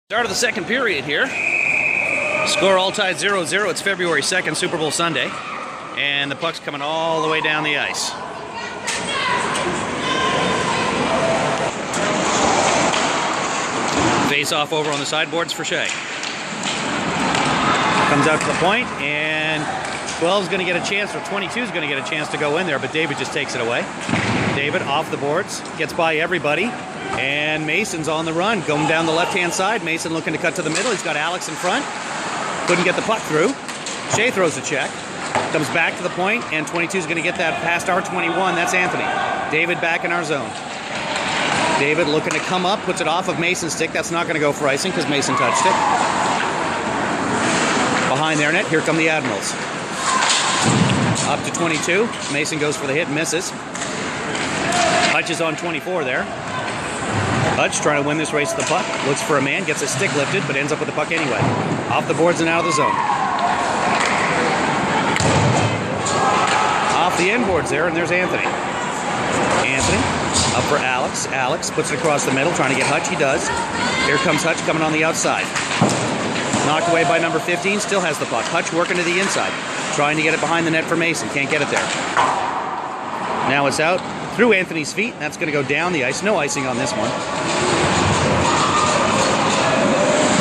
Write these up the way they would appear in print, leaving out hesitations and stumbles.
Start of the second period here. Score all tied 0-0. It's February 2nd, Super Bowl Sunday. And the puck's coming all the way down the ice. Face off over on the sideboards for Shea. Comes out to the point, and 12's going to get a chance, or 22's going to get a chance to go in there, but David just takes it away. David off the boards, gets by everybody. And Mason's on the run, going down the left-hand side. Mason looking to cut to the middle. He's got Alex in front. Couldn't get the puck through. Shea throws a check. Comes back to the point, and 22's going to get that past our 21. That's Anthony. David back in our zone. David looking to come up, puts it off of Mason's stick. That's not going to go for icing because Mason touched it. Behind their net, here come the Admirals. Up to 22. Mason goes for the hit, misses. Hutch is on 24 there. Hutch trying to win this race to the puck. Looks for a man, gets his stick lifted, but ends up with the puck anyway. Off the boards and out of the zone. Off the end boards there, and there's Anthony. Anthony, up for Alex. Alex puts it across the middle, trying to get Hutch. He does. Here comes Hutch coming on the outside. Knocked away by number 15, still has the puck. Hutch working to the inside, trying to get it behind the net for Mason. Can't get it there. Now it's out through Anthony's feet. That's going to go down the ice. No icing on this one.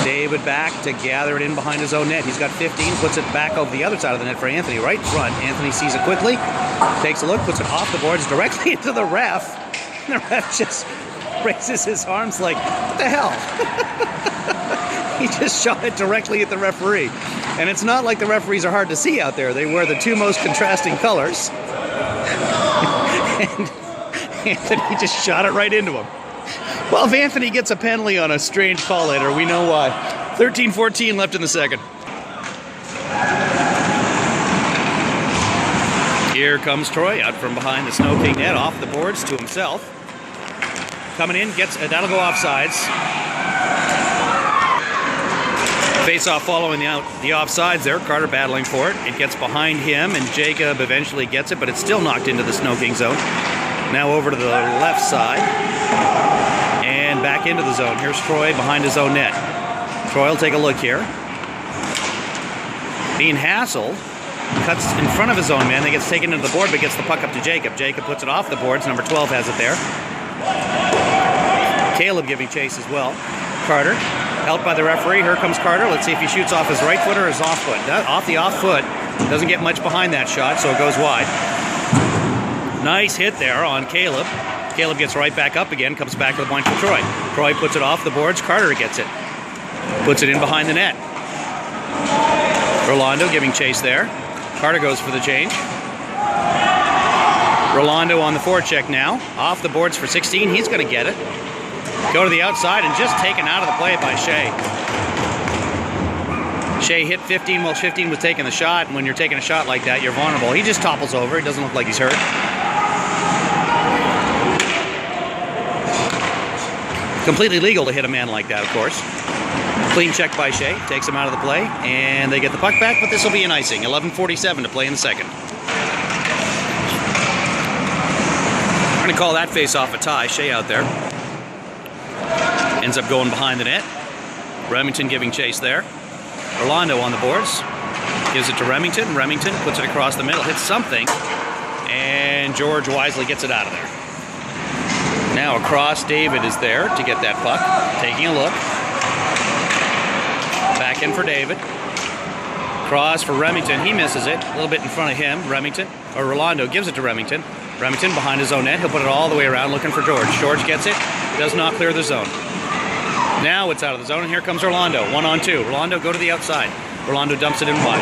David back to gather it in behind his own net. He's got 15, puts it back over the other side of the net for Anthony, right in front. Anthony sees it quickly, takes a look, puts it off the boards directly into the ref. And the ref just raises his arms like, what the hell? He just shot it directly at the referee. And it's not like the referees are hard to see out there. They wear the two most contrasting colors. And Anthony just shot it right into him. Well, if Anthony gets a penalty on a strange call later, we know why. 13-14 left in the second. Here comes Troy out from behind the Snoking net, off the boards to himself. Coming in, gets that'll go offsides. Face-off following the offsides there. Carter battling for it. It gets behind him, and Jacob eventually gets it, but it's still knocked into the Snoking zone. Now over to the left side. And back into the zone. Here's Troy behind his own net. Troy will take a look here. Being hassled. Cuts in front of his own man. That gets taken into the board, but gets the puck up to Jacob. Jacob puts it off the boards. Number 12 has it there. Caleb giving chase as well. Carter, held by the referee. Here comes Carter. Let's see if he shoots off his right foot or his off foot. Off the off foot. Doesn't get much behind that shot, so it goes wide. Nice hit there on Caleb. Caleb gets right back up again, comes back to the point for Troy. Troy puts it off the boards. Carter gets it. Puts it in behind the net. Rolando giving chase there. Carter goes for the change. Rolando on the forecheck now. Off the boards for 16. He's going to get it. Go to the outside and just taken out of the play by Shea. Shea hit 15 while 15 was taking the shot, and when you're taking a shot like that, you're vulnerable. He just topples over. It doesn't look like he's hurt. Completely legal to hit a man like that, of course. Clean check by Shea. Takes him out of the play, and they get the puck back, but this will be an icing. 11:47 to play in the second. We're going to call that face-off a tie. Shea out there. Ends up going behind the net. Remington giving chase there. Rolando on the boards. Gives it to Remington. Remington puts it across the middle. Hits something. And George wisely gets it out of there. Now across, David is there to get that puck. Taking a look. Back in for David. Cross for Remington. He misses it. A little bit in front of him. Remington. Or Rolando gives it to Remington. Remington behind his own net. He'll put it all the way around looking for George. George gets it. Does not clear the zone. Now it's out of the zone, and here comes Rolando. 1-on-2. Rolando go to the outside. Rolando dumps it in wide.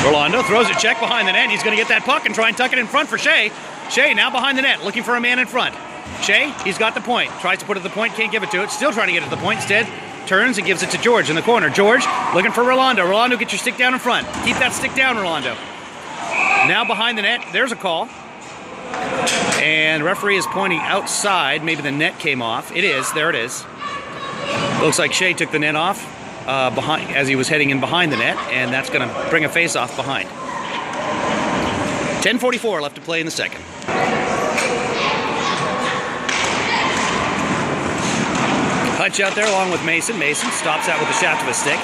Rolando throws a check behind the net. He's going to get that puck and try and tuck it in front for Shea. Shea now behind the net, looking for a man in front. Shea, he's got the point. Tries to put it to the point, can't give it to it. Still trying to get it to the point. Instead, turns and gives it to George in the corner. George looking for Rolando. Rolando, get your stick down in front. Keep that stick down, Rolando. Now behind the net, there's a call. And the referee is pointing outside. Maybe the net came off. It is. There it is. Looks like Shea took the net off behind as he was heading in behind the net, and that's going to bring a face-off behind. 10:44 left to play in the second. Hutch out there along with Mason. Mason stops that with the shaft of his stick.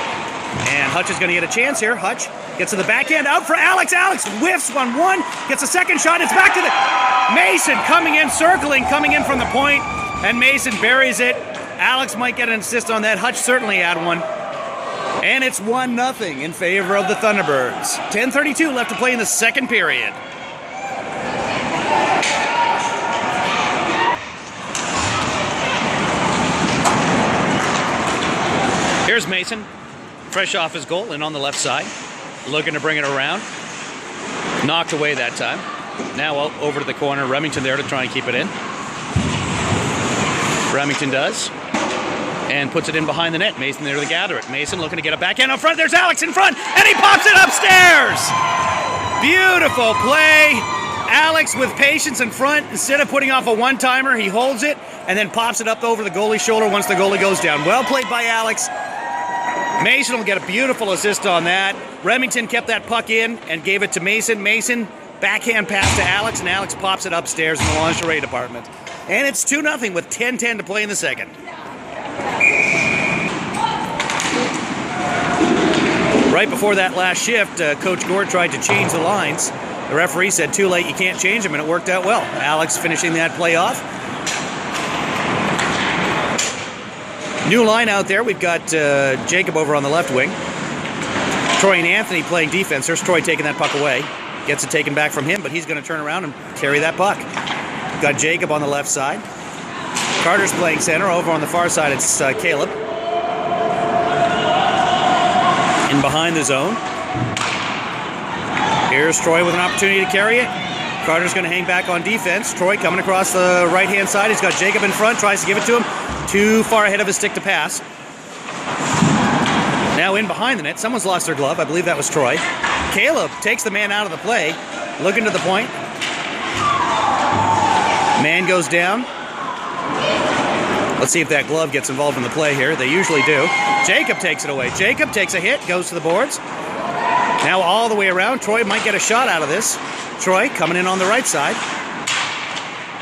And Hutch is going to get a chance here. Hutch gets to the backhand, out for Alex. Alex whiffs on one, gets a second shot. It's back to the Mason coming in, circling, coming in from the point, and Mason buries it. Alex might get an assist on that. Hutch certainly had one. And it's 1-0 in favor of the Thunderbirds. 10:32 left to play in the second period. Here's Mason, fresh off his goal and on the left side, looking to bring it around. Knocked away that time. Now over to the corner, Remington there to try and keep it in. Remington does, and puts it in behind the net. Mason there to gather it. Mason looking to get a backhand up front. There's Alex in front, and he pops it upstairs! Beautiful play. Alex with patience in front. Instead of putting off a one-timer, he holds it and then pops it up over the goalie's shoulder once the goalie goes down. Well played by Alex. Mason will get a beautiful assist on that. Remington kept that puck in and gave it to Mason. Mason, backhand pass to Alex, and Alex pops it upstairs in the lingerie department. And it's 2-0 with 10:10 to play in the second. Right before that last shift, Coach Gord tried to change the lines. The referee said, too late, you can't change them, and it worked out well. Alex finishing that play off. New line out there. We've got Jacob over on the left wing. Troy and Anthony playing defense. There's Troy taking that puck away. Gets it taken back from him, but he's going to turn around and carry that puck. Got Jacob on the left side. Carter's playing center. Over on the far side, it's Caleb. In behind the zone. Here's Troy with an opportunity to carry it. Carter's going to hang back on defense. Troy coming across the right-hand side. He's got Jacob in front. Tries to give it to him. Too far ahead of his stick to pass. Now in behind the net. Someone's lost their glove. I believe that was Troy. Caleb takes the man out of the play. Looking to the point. Man goes down. Let's see if that glove gets involved in the play here. They usually do. Jacob takes it away. Jacob takes a hit. Goes to the boards. Now all the way around. Troy might get a shot out of this. Troy coming in on the right side.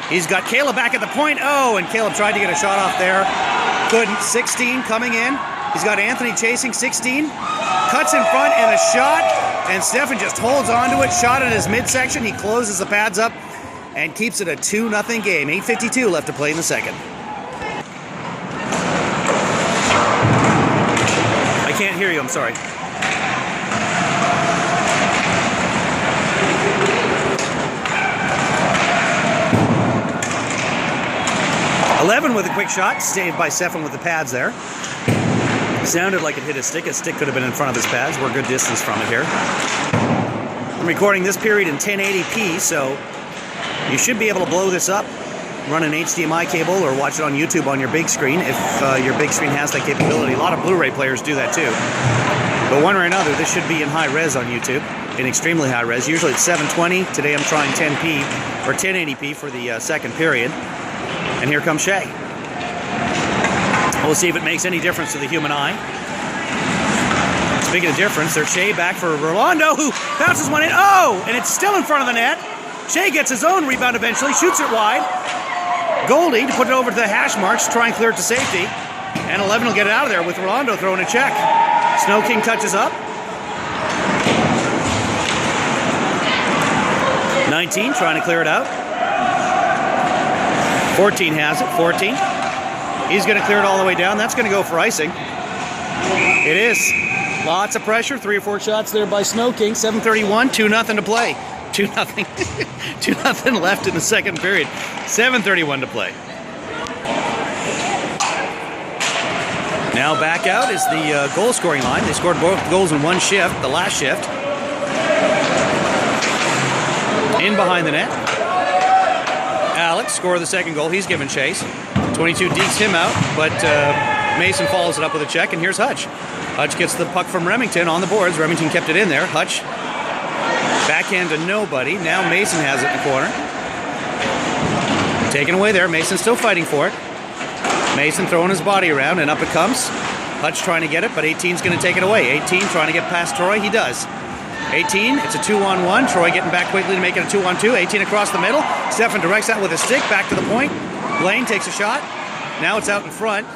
He's got Caleb back at the point. Oh, and Caleb tried to get a shot off there. Couldn't. 16 coming in. He's got Anthony chasing. 16. Cuts in front and a shot. And Stefan just holds on to it. Shot in his midsection. He closes the pads up and keeps it a 2-0 game. 8:52 left to play in the second. I can't hear you. I'm sorry. Eleven with a quick shot, saved by Stefan with the pads there. Sounded like it hit his stick. His stick could have been in front of his pads. We're a good distance from it here. I'm recording this period in 1080p, so you should be able to blow this up, run an HDMI cable, or watch it on YouTube on your big screen if your big screen has that capability. A lot of Blu-ray players do that too. But one way or another, this should be in high res on YouTube, in extremely high res. Usually it's 720. Today I'm trying 10p or 1080p for the second period. And here comes Shea. We'll see if it makes any difference to the human eye. Speaking of difference, there's Shea back for Rolando, who bounces one in. Oh, and it's still in front of the net. Shea gets his own rebound eventually, shoots it wide. Goldie to put it over to the hash marks, try and clear it to safety. And 11 will get it out of there with Rolando throwing a check. Snoking touches up. 19 trying to clear it out. 14 has it. 14. He's going to clear it all the way down. That's going to go for icing. It is. Lots of pressure. 3 or 4 shots there by Snoking. 7:31. 2-0 to play. 2-0. 2-0 left in the second period. 7:31 to play. Now back out is the goal scoring line. They scored both goals in one shift, the last shift. In behind the net. Alex scored the second goal. He's given chase. 22 dekes him out, but Mason follows it up with a check, and here's Hutch. Hutch gets the puck from Remington on the boards. Remington kept it in there. Hutch, backhand to nobody. Now Mason has it in the corner. Taken away there. Mason still fighting for it. Mason throwing his body around, and up it comes. Hutch trying to get it, but 18's going to take it away. 18 trying to get past Troy. He does. 18, it's a 2-on-1. Troy getting back quickly to make it a 2-on-2. 18 across the middle. Stefan directs that with a stick. Back to the point. Blaine takes a shot. Now it's out in front.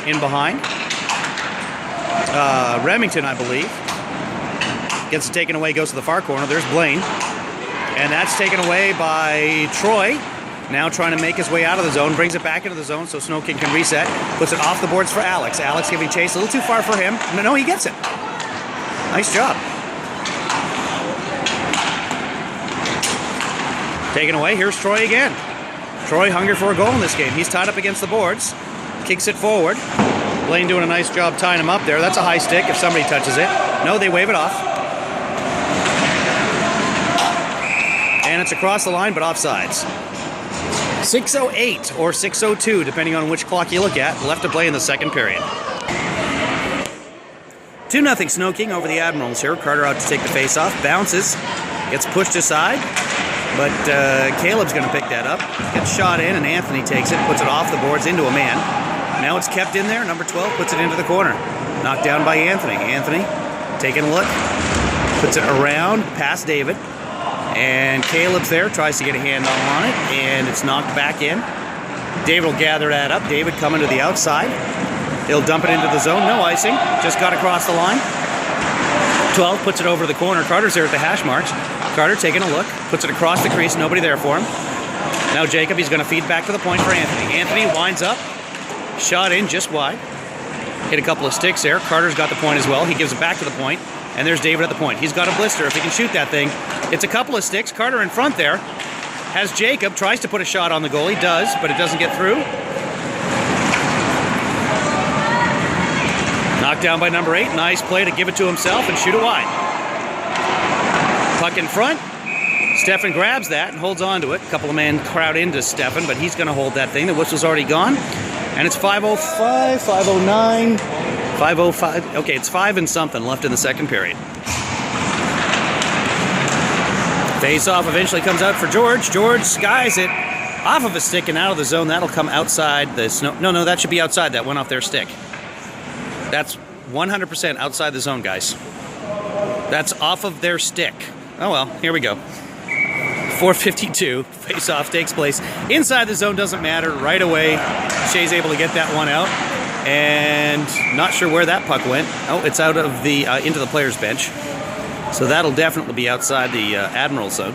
in behind. Remington, I believe. Gets it taken away, goes to the far corner. There's Blaine. And that's taken away by Troy. Now trying to make his way out of the zone. Brings it back into the zone so Snoking can reset. Puts it off the boards for Alex. Alex giving chase. A little too far for him. No, he gets it. Nice job. Taken away. Here's Troy again. Troy hungry for a goal in this game. He's tied up against the boards. Kicks it forward. Blaine doing a nice job tying him up there. That's a high stick if somebody touches it. No, they wave it off. And it's across the line, but offsides. 6:08 or 6:02, depending on which clock you look at, left to play in the second period. 2-0 Snoking over the Admirals here. Carter out to take the face-off. Bounces. Gets pushed aside. But Caleb's going to pick that up. Gets shot in, and Anthony takes it. Puts it off the boards into a man. Now it's kept in there. Number 12 puts it into the corner. Knocked down by Anthony. Anthony taking a look. Puts it around past David. And Caleb's there. Tries to get a hand on it. And it's knocked back in. David will gather that up. David coming to the outside. He'll dump it into the zone. No icing. Just got across the line. 12 puts it over to the corner. Carter's there at the hash marks. Carter taking a look. Puts it across the crease. Nobody there for him. Now Jacob, he's going to feed back to the point for Anthony. Anthony winds up. Shot in just wide. Hit a couple of sticks there. Carter's got the point as well. He gives it back to the point. And there's David at the point. He's got a blister. If he can shoot that thing, it's a couple of sticks. Carter in front there. Has Jacob. Tries to put a shot on the goal. He does, but it doesn't get through. Knocked down by number 8. Nice play to give it to himself and shoot it wide. Puck in front. Stefan grabs that and holds on to it. A couple of men crowd into Stefan, but he's going to hold that thing. The whistle's already gone. And it's 5:05, 5:09, 5:05. Okay, it's 5 and something left in the second period. Face-off eventually comes out for George. George skies it off of a stick and out of the zone. That'll come outside the snow. No, that should be outside. That went off their stick. That's 100% outside the zone, guys. That's off of their stick. Oh well, here we go. 4:52, face-off takes place. Inside the zone, doesn't matter. Right away, Shea's able to get that one out. And not sure where that puck went. Oh, it's out of the into the player's bench. So that'll definitely be outside the Admiral zone.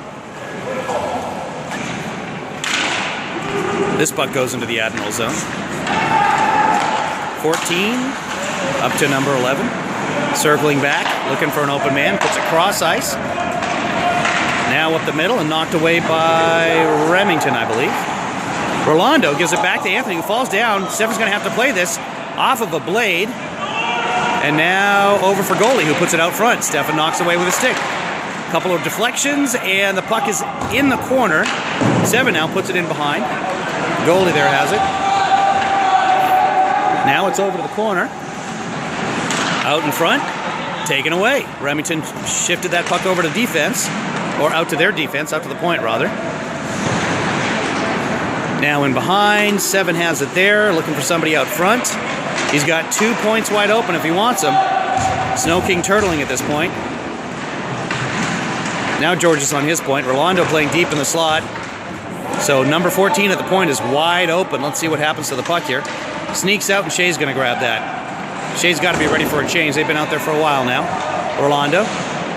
This puck goes into the Admiral zone. 14 up to number 11. Circling back, looking for an open man. Puts it cross ice. Now up the middle and knocked away by Remington, I believe. Rolando gives it back to Anthony, who falls down. Stefan's going to have to play this off of a blade. And now over for goalie, who puts it out front. Stefan knocks away with a stick. Couple of deflections, and the puck is in the corner. Seven now puts it in behind. Goalie there has it. Now it's over to the corner. Out in front, taken away. Remington shifted that puck over to defense. Or out to their defense, out to the point, rather. Now in behind, Seven has it there, looking for somebody out front. He's got 2 points wide open if he wants them. Snoking turtling at this point. Now George is on his point. Rolando playing deep in the slot. So number 14 at the point is wide open. Let's see what happens to the puck here. Sneaks out, and Shea's going to grab that. Shea's got to be ready for a change. They've been out there for a while now. Rolando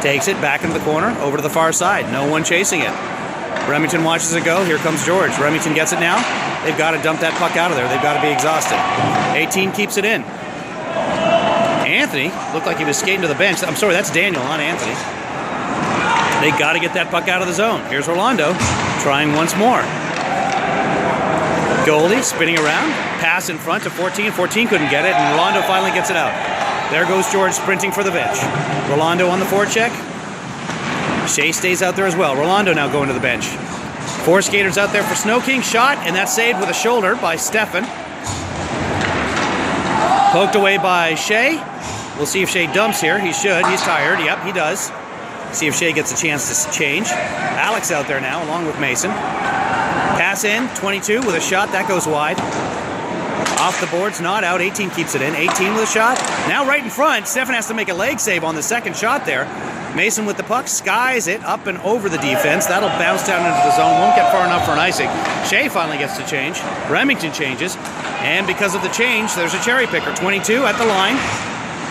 takes it back into the corner, over to the far side. No one chasing it. Remington watches it go. Here comes George. Remington gets it now. They've got to dump that puck out of there. They've got to be exhausted. 18 keeps it in. Anthony looked like he was skating to the bench. I'm sorry, that's Daniel, not Anthony. They got to get that puck out of the zone. Here's Rolando trying once more. Goalie spinning around. Pass in front to 14. 14 couldn't get it, and Rolando finally gets it out. There goes George sprinting for the bench. Rolando on the forecheck. Shea stays out there as well. Rolando now going to the bench. 4 skaters out there for Snoking. Shot, and that's saved with a shoulder by Stefan. Poked away by Shea. We'll see if Shea dumps here. He should. He's tired. Yep, he does. See if Shea gets a chance to change. Alex out there now, along with Mason. Pass in, 22 with a shot. That goes wide. Off the boards, not out. 18 keeps it in. 18 with a shot. Now right in front. Stefan has to make a leg save on the second shot there. Mason with the puck, skies it up and over the defense. That'll bounce down into the zone, won't get far enough for an icing. Shea finally gets to change. Remington changes, and because of the change, there's a cherry picker. 22 at the line,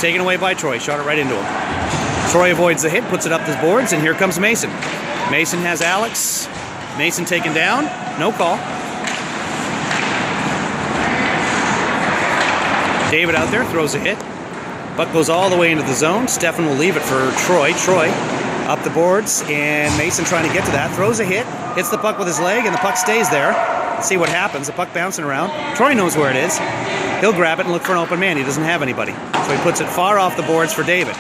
taken away by Troy. Shot it right into him. Troy avoids the hit, puts it up the boards, and here comes Mason. Mason has Alex. Mason taken down, no call. David out there, throws a hit. Puck goes all the way into the zone. Stefan will leave it for Troy. Troy up the boards, and Mason trying to get to that. Throws a hit, hits the puck with his leg, and the puck stays there. Let's see what happens. The puck bouncing around. Troy knows where it is. He'll grab it and look for an open man. He doesn't have anybody. So he puts it far off the boards for David.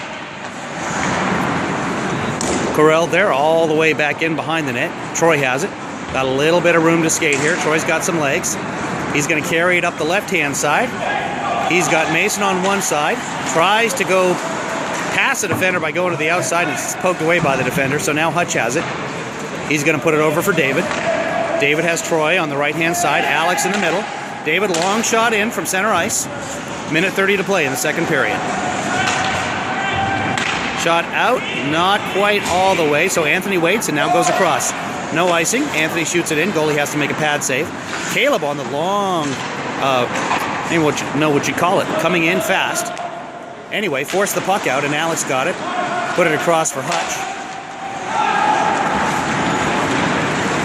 Correll there, all the way back in behind the net. Troy has it. Got a little bit of room to skate here. Troy's got some legs. He's going to carry it up the left-hand side. He's got Mason on one side, tries to go past the defender by going to the outside, and it's poked away by the defender, so now Hutch has it. He's going to put it over for David. David has Troy on the right-hand side, Alex in the middle. David, long shot in from center ice. Minute 30 to play in the second period. Shot out, not quite all the way, so Anthony waits and now goes across. No icing, Anthony shoots it in, goalie has to make a pad save. Caleb on the long... what you call it, coming in fast. Anyway, forced the puck out, and Alex got it. Put it across for Hutch.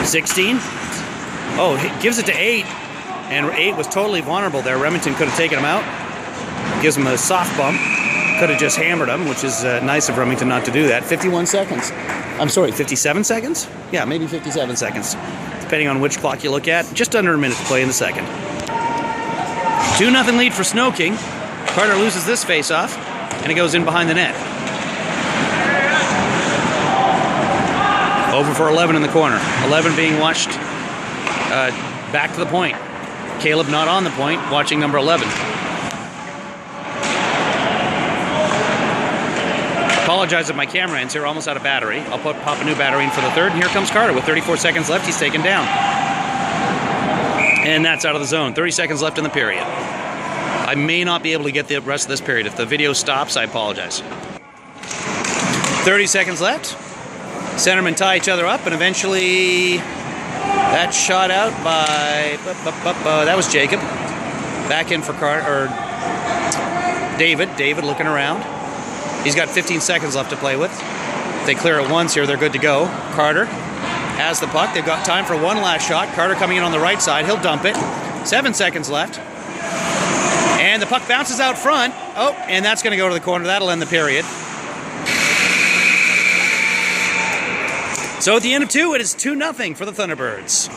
16. Oh, he gives it to 8. And 8 was totally vulnerable there. Remington could have taken him out. Gives him a soft bump. Could have just hammered him, which is nice of Remington not to do that. 51 seconds. I'm sorry, 57 seconds? Yeah, maybe 57 seconds. Depending on which clock you look at. Just under a minute to play in the second. 2-0 lead for Snoking. Carter loses this face-off, and it goes in behind the net. Over for 11 in the corner. 11 being watched back to the point. Caleb not on the point, watching number 11. Apologize if my camera ends here, almost out of battery. I'll pop a new battery in for the third, and here comes Carter with 34 seconds left. He's taken down. And that's out of the zone. 30 seconds left in the period. I may not be able to get the rest of this period. If the video stops, I apologize. 30 seconds left. Centermen tie each other up, and eventually that's shot out by... that was Jacob. Back in for David. David looking around. He's got 15 seconds left to play with. If they clear it once here, they're good to go. Carter has the puck. They've got time for one last shot. Carter coming in on the right side. He'll dump it. 7 seconds left. And the puck bounces out front. Oh, and that's going to go to the corner. That'll end the period. So at the end of 2, it is 2-0 for the Thunderbirds.